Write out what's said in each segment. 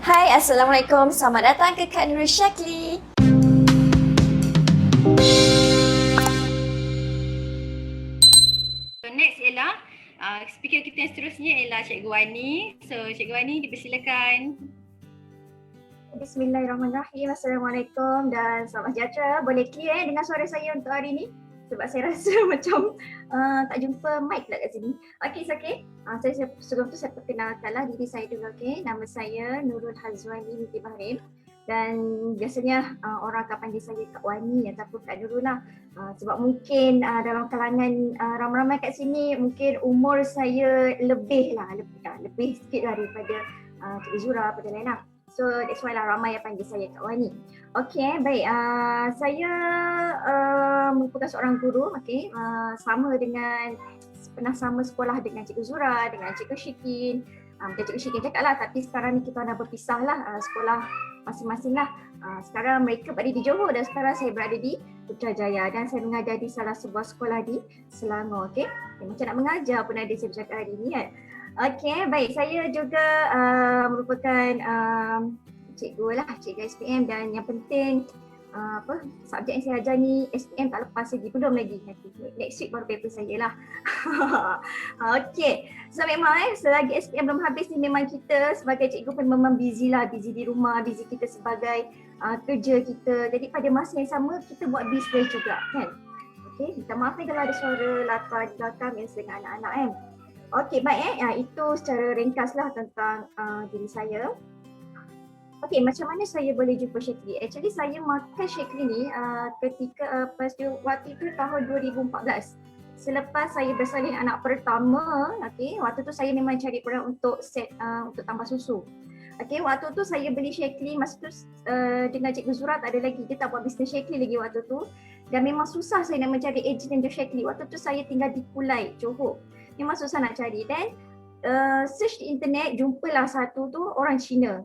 Hai, Assalamualaikum. Selamat datang ke Kak Nurul Syakli. So next ialah speaker kita yang seterusnya ialah Cikgu Wani. So Cikgu Wani dipersilakan. Bismillahirrahmanirrahim. Assalamualaikum dan selamat sejahtera. Boleh clear dengan suara saya untuk hari ini? Sebab saya rasa macam tak jumpa mic pula kat sini. Okay, it's okay. Sebelum tu saya perkenalkanlah diri saya dulu. Okay. Nama saya Nurul Hazwani binti Bahrim. Dan biasanya orang akan panggil saya Kak Wani ataupun Kak Nurul lah. Sebab mungkin dalam kalangan ramai-ramai kat sini mungkin umur saya lebih sikit lah daripada Cikgu Zura pada lain lah. So that's why lah ramai yang panggil saya Kak Wani. Okay, baik. Saya merupakan seorang guru, okay. Pernah sama sekolah dengan Cikgu Zura, dengan Cikgu Syikin. Bukan Cikgu Syikin cakap lah, tapi sekarang ni kita dah berpisah lah sekolah masing-masing lah. Sekarang mereka berada di Johor dan sekarang saya berada di Putrajaya dan saya mengajar di salah sebuah sekolah di Selangor. Okay, macam nak mengajar pun ada saya bercakap hari ni kan. Okay, baik. Saya juga merupakan cikgu lah, cikgu SPM dan yang penting subjek yang saya ajar ni SPM tak lepas lagi, belum lagi. Next week baru paper saya lah. Okay, so memang selagi SPM belum habis ni memang kita sebagai cikgu pun memang busy lah, busy di rumah, busy kita sebagai kerja kita. Jadi pada masa yang sama kita buat business juga kan. Okay, minta maaf kalau ada suara latar di belakang yang dengan anak-anak kan. Okey, baik itu secara ringkaslah tentang diri saya. Okey, macam mana saya boleh jumpa Syakli? Actually saya makan Syakli ni ketika waktu itu tahun 2014. Selepas saya bersalin anak pertama, okey, waktu tu saya memang cari peran untuk set untuk tambah susu. Okey, waktu tu saya beli Syakli, masa tu dengan Cikgu Zura tak ada lagi, dia tak buat bisnes Syakli lagi waktu tu. Dan memang susah saya nak mencari ejen yang jual Syakli. Waktu tu saya tinggal di Kulai, Johor. Memang susah nak cari dan search di internet jumpalah satu tu orang Cina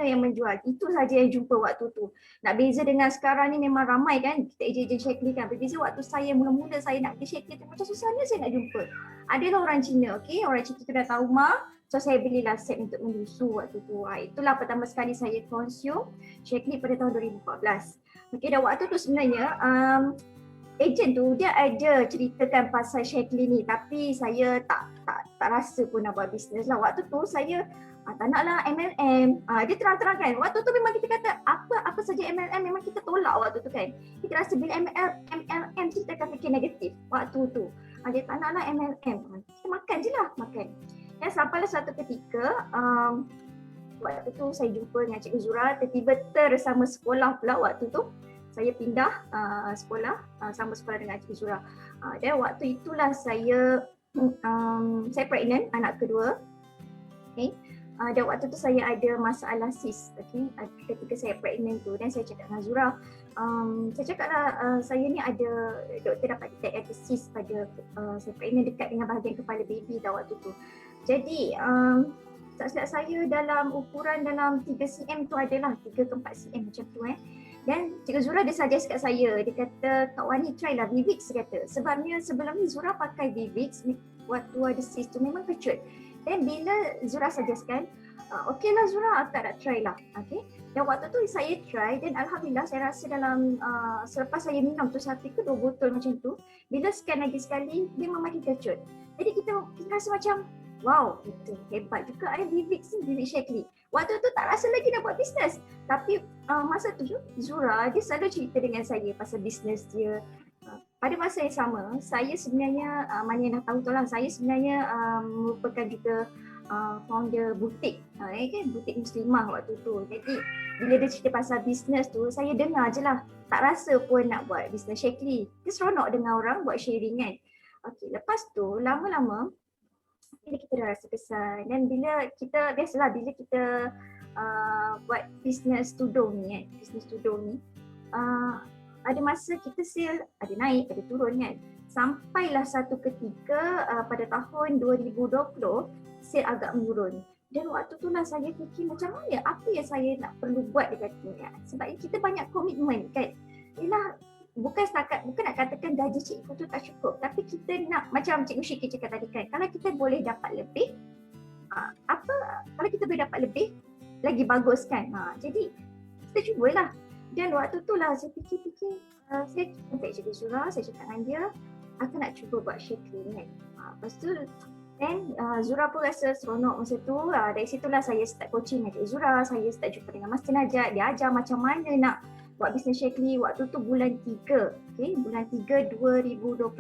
yang menjual. Itu saja yang jumpa waktu tu. Nak beza dengan sekarang ni memang ramai kan kita ejen-ejen Syakli kan. Berbeza waktu saya mula-mula saya nak beli Syakli tu macam susahnya saya nak jumpa. Adalah orang Cina, okey, orang Cina tu dah tahu rumah. So saya belilah set untuk menyusu waktu tu. Itulah pertama sekali saya consume Syakli pada tahun 2014. Okey, dan waktu tu sebenarnya ejen tu dia ada ceritakan pasal Syakli ni tapi saya tak rasa pun nak buat bisnes lah. Waktu tu saya tak nak lah MLM. Dia terang-terang kan. Waktu tu memang kita kata apa saja MLM memang kita tolak waktu tu kan. Kita rasa bila MLM kita akan fikir negatif waktu tu. Dia tak nak lah MLM. Kita makan je lah, makan. Dan sampailah suatu ketika waktu tu saya jumpa dengan Cikgu Zura, tiba-tiba tersama sekolah pula waktu tu. Saya pindah sekolah, sama sekolah dengan Cikgu Zura. Dan waktu itulah saya pregnant anak kedua. Okay. Dan waktu tu saya ada masalah sis, okay, ketika saya pregnant tu dan saya cakap dengan Zura, saya cakaplah saya ni ada, doktor dapat detect ada sis pada saya pregnant dekat dengan bahagian kepala baby dah waktu tu. Jadi tak silap saya dalam ukuran dalam 3 cm tu adalah 3 ke 4 cm macam tu Dan Cikgu Zura dia suggest kat saya, dia kata Kak Wani try lah Vivix, dia kata. Sebabnya sebelum ni Zura pakai Vivix waktu ada sis tu memang kecut. Dan bila Zura suggestkan, okey lah Zura, aku tak nak try lah. Okay. Dan waktu tu saya try dan Alhamdulillah saya rasa dalam selepas saya minum tu 1 ke 2 botol macam tu, bila scan lagi sekali dia memang makin kecut. Jadi kita rasa macam wow, itu hebat juga Vivix ni, Vivix Syakli. Waktu tu tak rasa lagi nak buat bisnes. Tapi masa tu Zura dia selalu cerita dengan saya pasal bisnes dia. Pada masa yang sama, saya sebenarnya mana yang dah tahu tu lah, saya sebenarnya merupakan juga founder butik. Kan butik muslimah waktu tu. Jadi bila dia cerita pasal bisnes tu, saya dengar je lah. Tak rasa pun nak buat bisnes Syakli. Dia seronok dengar orang buat sharing kan. Okey, lepas tu lama-lama bila kita dah rasa kesan dan bila kita, biasalah bila kita buat bisnes tudung ni kan, bisnes tudung ni ada masa kita sale ada naik, ada turun kan. Sampailah satu ketika pada tahun 2020 sale agak menurun. Dan waktu tu lah saya fikir macam mana, apa yang saya nak perlu buat dekat ni kan. Sebab kita banyak komitmen kan. Yelah, bukan nak katakan gaji cikgu tu tak cukup, tapi kita nak, macam Cikgu Syikin cakap tadi kan, kalau kita boleh dapat lebih, kalau kita boleh dapat lebih, lagi bagus kan. Jadi kita cubalah. Dan waktu tu lah saya fikir-fikir, saya contact Cikgu Zura, saya cakap dengan dia, aku nak cuba buat Shaklee kan. Lepas tu Zura pun rasa seronok masa tu. Dari situlah saya start coaching dengan Cikgu Zura, saya start jumpa dengan Master Najat, dia ajar macam mana nak buat bisnes Shaklee. Waktu tu bulan 3, bulan 3 2020.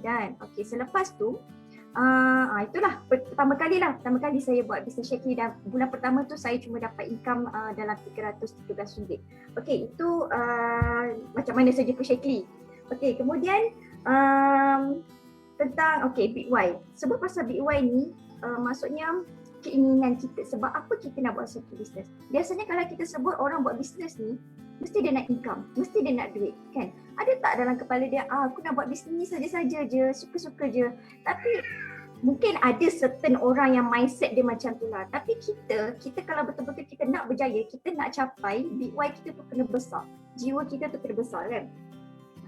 Dan selepas tu itulah pertama kali saya buat bisnes Shaklee, dan bulan pertama tu saya cuma dapat income dalam RM313. Itu macam mana saya jumpa Shaklee. Kemudian tentang Big Y. Sebab pasal Big Y ni maksudnya keinginan kita. Sebab apa kita nak buat satu bisnes? Biasanya kalau kita sebut orang buat bisnes ni, mesti dia nak income, mesti dia nak duit kan. Ada tak dalam kepala dia, aku nak buat bisnes ni saja-saja je, suka-suka je. Tapi mungkin ada certain orang yang mindset dia macam tu lah. Tapi kita kalau betul-betul kita nak berjaya, kita nak capai, Big Y kita tu kena besar. Jiwa kita tu kena besar kan.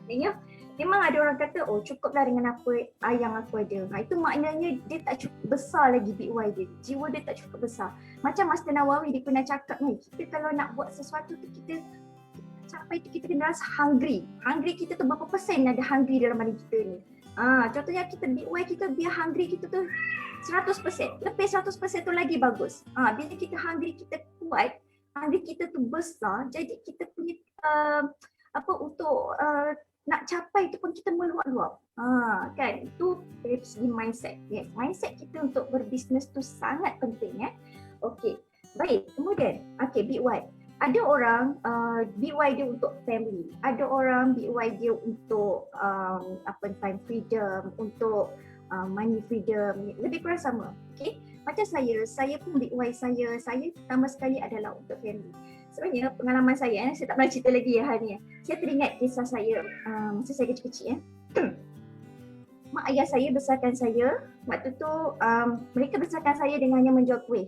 Maknanya memang ada orang kata, cukuplah dengan apa yang aku ada. Itu maknanya dia tak cukup besar lagi Big Y dia. Jiwa dia tak cukup besar. Macam Master Nawawi dia pernah cakap ni, kita kalau nak buat sesuatu tu kita capai tu kita kena rasa hungry. Hungry kita tu berapa persen ada hungry dalam badan kita ni. Contohnya kita Big Y kita biar hungry kita tu 100%. Lebih 100% tu lagi bagus. Bila kita hungry kita kuat, hungry kita tu besar, jadi kita punya untuk nak capai tu pun kita meluap-luap. Kan, itu dari segi mindset. Yes, mindset kita untuk berbisnes tu sangat penting. Baik, kemudian Big Y. Ada orang Big Y dia untuk family. Ada orang Big Y dia untuk time freedom, untuk money freedom. Lebih kurang sama. Macam saya pun Big Y saya pertama sekali adalah untuk family. Sebenarnya pengalaman saya tak pernah cerita lagi hari ni. Saya teringat kisah saya masa saya kecil-kecil. Mak ayah saya besarkan saya. Waktu tu mereka besarkan saya dengannya menjual kuih.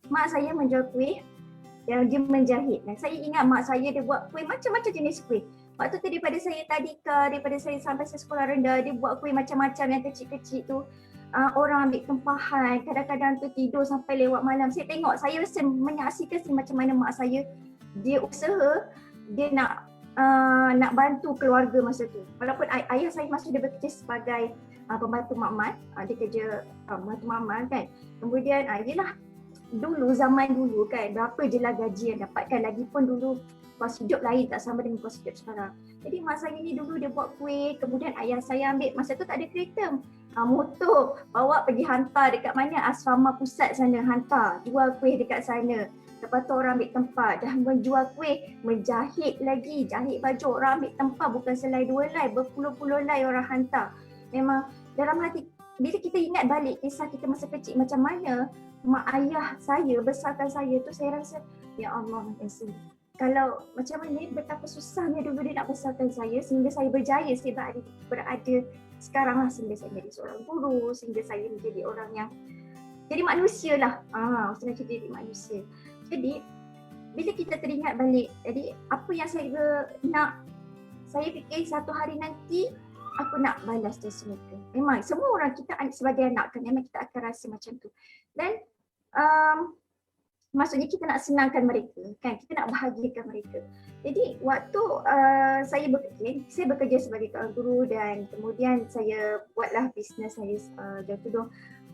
Mak saya menjual kuih yang dia menjahit. Dan saya ingat mak saya dia buat kuih macam-macam jenis kuih. Waktu tu daripada saya tadika, daripada saya sampai saya sekolah rendah, dia buat kuih macam-macam yang kecil-kecil tu. Orang ambil tempahan, kadang-kadang tu tidur sampai lewat malam. Saya tengok, saya rasa menyaksikan macam mana mak saya dia usaha, dia nak bantu keluarga masa tu. Walaupun ayah saya masa dia bekerja sebagai pembantu makmal, dia kerja pembantu makmal kan. Kemudian yelah, zaman dulu kan, berapa je lah gaji yang dapatkan, lagipun dulu kos hidup lain tak sama dengan kos hidup sekarang. Jadi mak saya ni dulu dia buat kuih, kemudian ayah saya ambil, masa tu tak ada kereta, motor, bawa pergi hantar dekat mana, asrama pusat sana, hantar, jual kuih dekat sana. Lepas tu orang ambil tempat, dah menjual kuih, menjahit lagi, jahit baju, orang ambil tempat, bukan selai dua lai, berpuluh-puluh lai orang hantar. Memang dalam hati, bila kita ingat balik kisah kita masa kecil, macam mana mak ayah saya besarkan saya tu, saya rasa, ya Allah, kalau macam mana, betapa susahnya dulu dia nak besarkan saya sehingga saya berjaya, saya berada sekarang lah, sehingga saya menjadi seorang guru, sehingga saya menjadi orang yang jadi manusia lah. Maksudnya jadi manusia. Jadi bila kita teringat balik, jadi apa yang saya nak, saya fikir satu hari nanti aku nak balas jasa mereka. Memang semua orang kita sebagai anak kan, memang kita akan rasa macam tu. Dan maksudnya kita nak senangkan mereka kan, kita nak bahagiakan mereka. Jadi waktu saya bekerja sebagai kawan guru, dan kemudian saya buatlah bisnes saya jual tudung.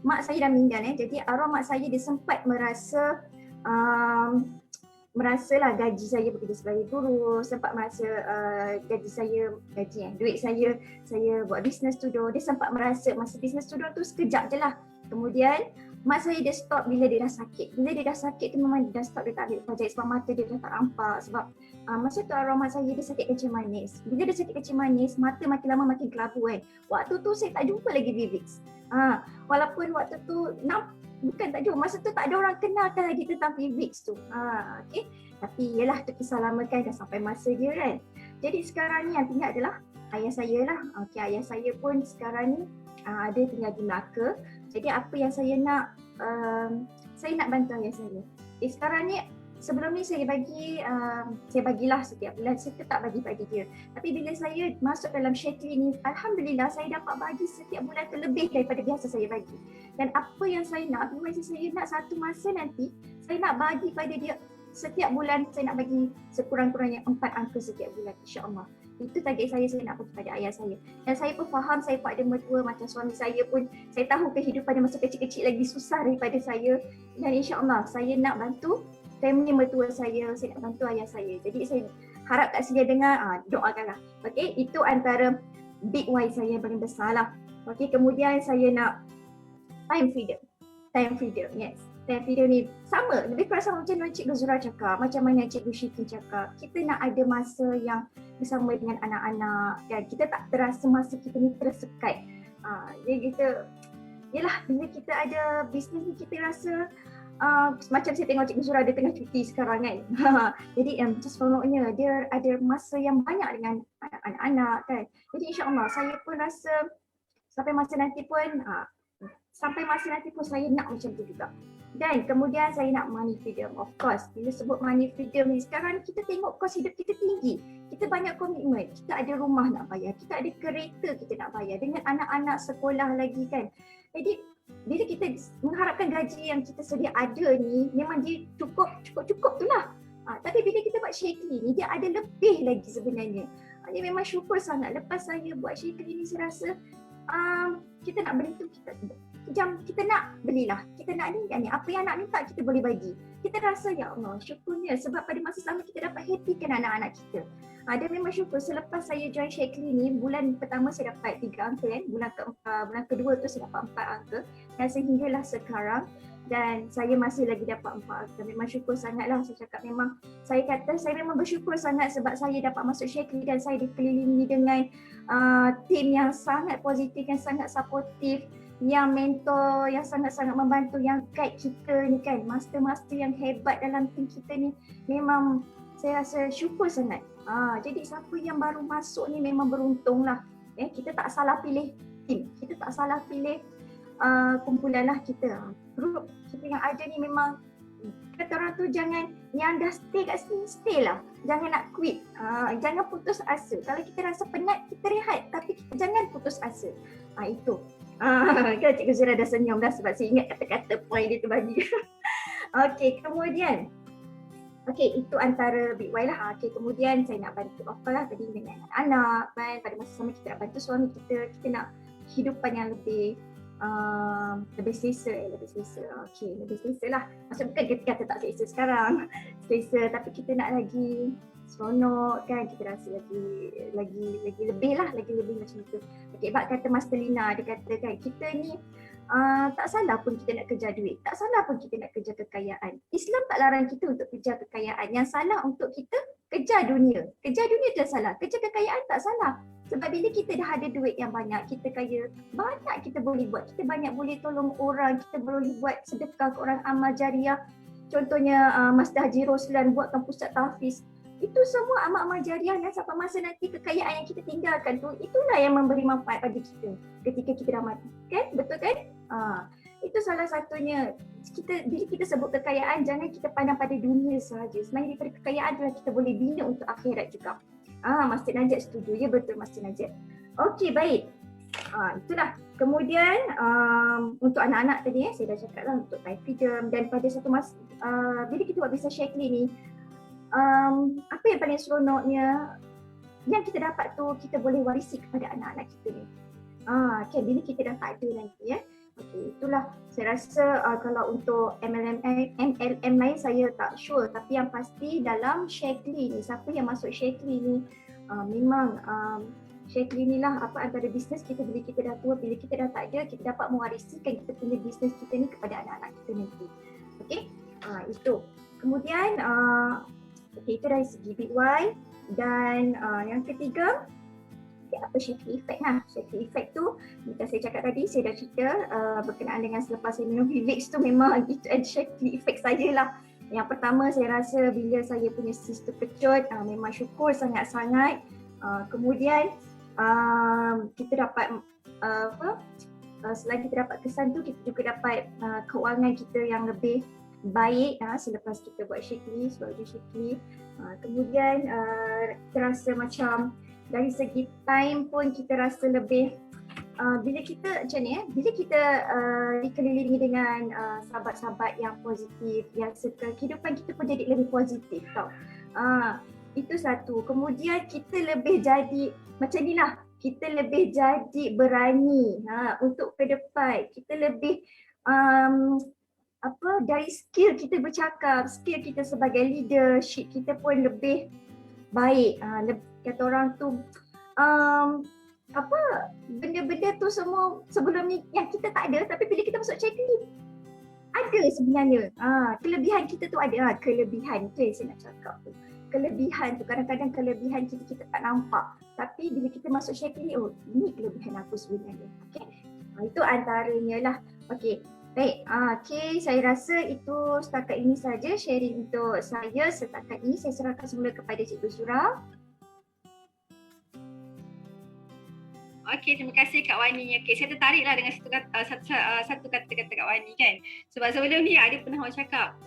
Mak saya dah meninggal jadi arwah mak saya dia sempat merasalah gaji saya bekerja sebagai guru, sempat merasa duit saya buat bisnes tudung, dia sempat merasa masa bisnes tudung tu sekejap je lah. Kemudian mak saya dia stop bila dia dah sakit. Bila dia dah sakit tu memang dia dah stop, dia tak ambil projek sebab mata dia dah tak nampak. Sebab masa tu arwah mak saya dia sakit kencing manis. Bila dia sakit kencing manis, mata makin lama makin kelabu kan. Waktu tu saya tak jumpa lagi Vivix. Walaupun waktu tu bukan tak jumpa, masa tu tak ada orang kenalkan lagi tentang Vivix tu. Tapi yelah, tu kisah lama kan, dah sampai masa dia kan. Jadi sekarang ni yang tinggal adalah ayah saya lah. Ayah saya pun sekarang ni ada tinggal di Melaka. Jadi apa yang saya nak bantu ayah saya. Sekarang ni sebelum ni saya bagilah setiap bulan, saya tak bagi pada dia. Tapi bila saya masuk dalam Shaklee ni, alhamdulillah saya dapat bagi setiap bulan tu lebih daripada biasa saya bagi. Dan apa yang saya nak, macam saya nak satu masa nanti, saya nak bagi pada dia setiap bulan, saya nak bagi sekurang-kurangnya 4 angka setiap bulan, insya-Allah. Itu target saya nak bagi pada ayah saya. Dan saya pun faham, saya pun ada mertua macam suami saya pun, saya tahu kehidupan dia masa kecil-kecil lagi susah daripada saya. Dan insya-Allah saya nak bantu family mertua saya nak bantu ayah saya. Jadi saya harap kat sini dengar, doakanlah. Okey, itu antara big why saya yang paling besar lah. Okey, kemudian saya nak time freedom. Time freedom, yes. Time freedom ni sama, lebih kurang sama macam Cikgu Zura cakap, macam mana Cikgu Syiti cakap. Kita nak ada masa yang bersama dengan anak-anak, kan? Kita tak terasa masa kita ni tersekat. Jadi kita, yelah, bila kita ada bisnes ni kita rasa macam saya tengok Cikgu Zura, dia tengah cuti sekarang kan. Jadi macam seronoknya dia ada masa yang banyak dengan anak-anak kan. Jadi insya-Allah saya pun rasa sampai masa nanti pun saya nak macam tu juga. Dan kemudian saya nak money freedom, of course. Bila sebut money freedom ni, sekarang kita tengok kos hidup kita tinggi. Kita banyak komitmen, kita ada rumah nak bayar, kita ada kereta kita nak bayar, dengan anak-anak sekolah lagi kan. Jadi bila kita mengharapkan gaji yang kita sedia ada ni, memang dia cukup tu lah. Tapi bila kita buat Shaklee ni, dia ada lebih lagi sebenarnya. Dia memang syukur sangat. Lepas saya buat Shaklee ni, saya rasa kita nak beli tu, kita nak belilah. Kita nak ni, apa yang nak minta kita boleh bagi. Kita rasa ya Allah syukurnya sebab pada masa sama kita dapat happykan anak-anak kita. Dan memang syukur selepas saya join Shaklee ni, bulan pertama saya dapat 3 angka kan, bulan kedua tu saya dapat 4 angka dan sehinggalah sekarang, dan saya masih lagi dapat 4 angka. Memang syukur sangatlah, saya cakap memang, saya kata saya memang bersyukur sangat sebab saya dapat masuk Shaklee dan saya dikelilingi dengan tim yang sangat positif, yang sangat supportive, yang mentor, yang sangat-sangat membantu, yang guide kita ni kan, master-master yang hebat dalam tim kita ni. Memang saya rasa syukur sangat. Jadi siapa yang baru masuk ni memang beruntung lah. Kita tak salah pilih tim, kita tak salah pilih kumpulan lah kita. Grup kita yang ada ni memang, kata orang tu jangan, yang dah stay kat sini, stay lah. Jangan nak quit, jangan putus asa. Kalau kita rasa penat, kita rehat, tapi kita jangan putus asa. Itu. Kan Cikgu Zura dah senyum dah sebab saya ingat kata-kata point dia tu bagi. Okey, kemudian itu antara big why lah. Okey, kemudian saya nak bantu lah tadi dengan anak-anak kan. Pada masa sama kita nak bantu suami kita nak kehidupan yang lebih selesa. Okey, lebih selesa lah. Maksud bukan kita kata tak selesa sekarang. Selesa, tapi kita nak lagi seronok kan, kita rasa lagi lebih lah, lagi lebih macam itu. Okey, bab kata Master Lina, dia kata kan kita ni tak salah pun kita nak kejar duit, tak salah pun kita nak kejar kekayaan. Islam tak larang kita untuk kejar kekayaan. Yang salah untuk kita kejar dunia. Kejar dunia tu salah, kejar kekayaan tak salah. Sebab bila kita dah ada duit yang banyak, kita kaya, banyak kita boleh buat. Kita banyak boleh tolong orang, kita boleh buat sedekah ke orang, amal jariah. Contohnya Master Haji Roslan buatkan pusat tahfiz. Itu semua amal-amal jariah dan sampai masa nanti kekayaan yang kita tinggalkan tu, itulah yang memberi manfaat pada kita ketika kita dah mati. Kan? Betul kan? Itu salah satunya. Bila kita sebut kekayaan, jangan kita pandang pada dunia sahaja. Sebenarnya daripada kekayaan itulah kita boleh bina untuk akhirat juga. Masjid Najat setuju. Ya betul Masjid Najat. Okey, baik. Itulah. Kemudian untuk anak-anak tadi saya dah cakap lah untuk time freedom, dan pada satu masa bila kita buat bisnes Shaklee ni, apa yang paling seronoknya yang kita dapat tu kita boleh warisi kepada anak-anak kita ni. Kan bila kita dah tak ada nanti ya. Okey, itulah saya rasa kalau untuk MLM lain saya tak sure, tapi yang pasti dalam Shaklee ni, siapa yang masuk Shaklee ni memang Shaklee ni lah antara bisnes kita bila kita dah tua, bila kita dah tak ada, kita dapat mewarisikan kita punya bisnes kita ni kepada anak-anak kita nanti. Okey, itu. Kemudian itu dari segi big why. Dan yang ketiga, apa Shaklee effect lah. Shaklee effect tu, macam saya cakap tadi, saya dah cerita berkenaan dengan selepas saya minum Vivix tu, memang itu ada Shaklee effect saya lah. Yang pertama saya rasa bila saya punya sis tu kecut, memang syukur sangat-sangat. Kemudian kita dapat selain kita dapat kesan tu, kita juga dapat keuangan kita yang lebih baik selepas kita buat checklist, kemudian kita rasa macam dari segi time pun kita rasa lebih bila kita macam ni bila kita dikelilingi dengan sahabat-sahabat yang positif, yang suka, kehidupan kita pun jadi lebih positif tau. Itu satu. Kemudian kita lebih jadi macam ni lah, kita lebih jadi berani untuk ke depan. Kita lebih dari skill kita bercakap, skill kita sebagai leadership kita pun lebih baik. Kata orang tu benda-benda tu semua sebelum ni yang kita tak ada, tapi bila kita masuk checklist ada sebenarnya. Kelebihan kita tu ada. Kelebihan tu yang saya nak cakap tu. Kelebihan tu, kadang-kadang kelebihan kita tak nampak. Tapi bila kita masuk checklist, oh ini kelebihan aku sebenarnya. Okay. Itu antaranya lah. Okay. Baik, saya rasa itu setakat ini saja sharing untuk saya. Setakat ini saya serahkan semula kepada Cikgu Zura. Okey, terima kasih Kak Wani. Okey, saya tertariklah dengan satu kata-kata Kak Wani kan. Sebab sebelum ni ada pernah orang cakap,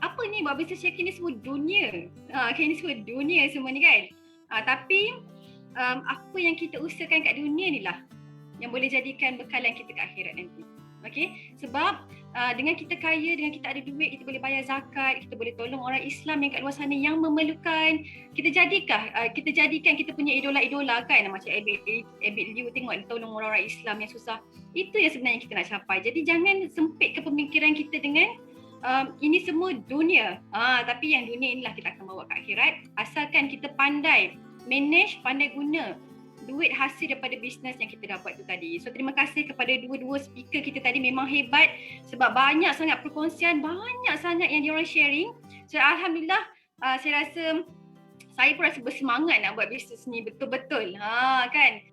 apa ni buat business checking ni semua dunia. Ini semua dunia semua ni kan. Tapi apa yang kita usahakan kat dunia ni lah yang boleh jadikan bekalan kita ke akhirat nanti. Okey, sebab dengan kita kaya, dengan kita ada duit, kita boleh bayar zakat, kita boleh tolong orang Islam yang kat luar sana yang memerlukan. Kita jadikan kita punya idola-idola kan, macam Abid Liu, tengok dia tolong orang-orang Islam yang susah. Itu yang sebenarnya kita nak capai. Jadi jangan sempit ke pemikiran kita dengan ini semua dunia. Tapi yang dunia inilah kita akan bawa ke akhirat, asalkan kita pandai manage, pandai guna duit hasil daripada bisnes yang kita dapat tu tadi. So terima kasih kepada dua-dua speaker kita tadi, memang hebat sebab banyak sangat perkongsian, banyak sangat yang diorang sharing. So alhamdulillah, saya rasa saya pun rasa bersemangat nak buat bisnes ni betul-betul. Kan?